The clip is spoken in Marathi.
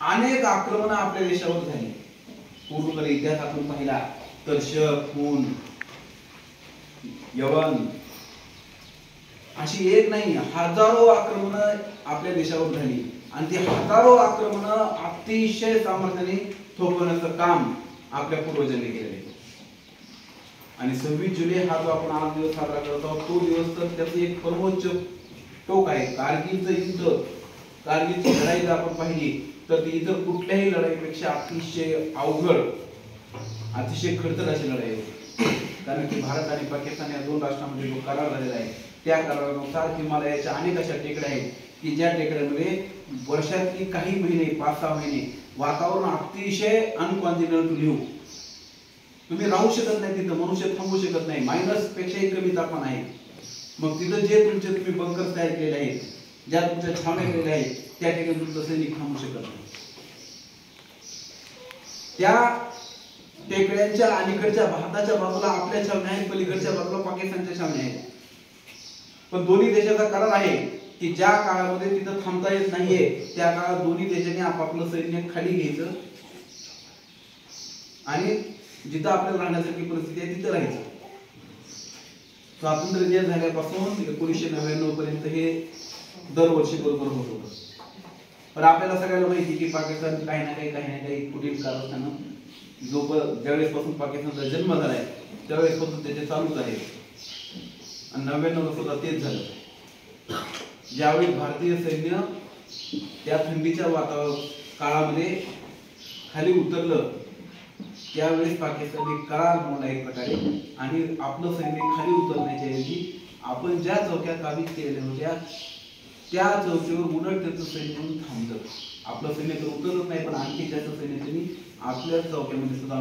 अनेक आक्रमण आपल्या देशावर झाली। पूर्वीकडे इतिहास आपण पाहिला तर शक, खून, यवन अशी एक नाही हजारो आक्रमण आपल्या देशावर झाली आणि ती हजारो आक्रमण अतिशय सामर्थ्याने थोपवण्याचं काम आपल्या पूर्वजांनी केले। आणि 26 जुलै हा जो आपण आज दिवस साजरा करत आहोत तो दिवस तर त्याचं एक सर्वोच्च टोक आहे। कारगिलचं युद्ध, कारगिलची लढाई जर आपण पाहिली तर ती इतर कुठल्याही लढाईपेक्षा अतिशय अवघड, अतिशय खडतर अशी लढाई होती। कारण की भारत आणि पाकिस्तान या दोन राष्ट्रांमध्ये जो करार झालेला आहे त्या करारानुसार हिमालयाच्या अनेक अशा टेकड्या आहेत की ज्या टेकड्यांमध्ये वर्षातली काही महिने 5-6 महिने वातावरण अतिशय अनकॉन्टिनेंटल, तुम्ही राहू शकत नाही तिथं, मनुष्य थांबू शकत नाही, मायनस पेक्षाही कमी तापमान आहे। मग तिथं जे तुम्ही बंकर तयार केलेले आहेत, ज्या तुमच्या छावण्या केलेल्या आहेत त्या ठिकाणी तुमचं सैनिक थांबू शकत नाही। त्या टेकड्यांच्या अलीकडच्या भारताच्या बाजूला आपल्या छावण्या आहेत, पलीकडच्या बाजूला पाकिस्तानच्या छावण्या आहेत। पण दोन्ही देशाचा करार आहे की ज्या काळामध्ये तिथं थांबता येत नाहीये त्या काळात दोन्ही देशांनी आपापलं सैन्य खाली घ्यायचं आणि जिथं आपल्याला राहण्यासारखी परिस्थिती आहे तिथं राहायचं। स्वातंत्र्य जे झाल्यापासून 1999 पर्यंत हे दरवर्षी बरोबर होत होतं। पण आपल्याला सगळ्याला माहिती की पाकिस्तान काही ना काही कुठील कारस्थानं ज्यावेळेस पासून पाकिस्तानचा जन्म झालाय त्यावेळेस पासून त्याचे चालूच आहे आणि 99 सुद्धा तेच झालं। ज्यावेळी भारतीय सैन्य त्या थंडीच्या काळामध्ये खाली उतरलं त्यावेळेस पाकिस्तानने करार मोडला एक प्रकारे आणि आपलं सैन्य खाली उतरण्याच्या ऐवजी आपण ज्या चौक्या काबीज केलेल्या होत्या त्या चौकीवर उलट त्याचं सैन्य थांबलं। आपलं सैन्य तर उतरत नाही पण आणखी जास्त सैन्य त्यांनी आपल्या चौक्यामध्ये सुद्धा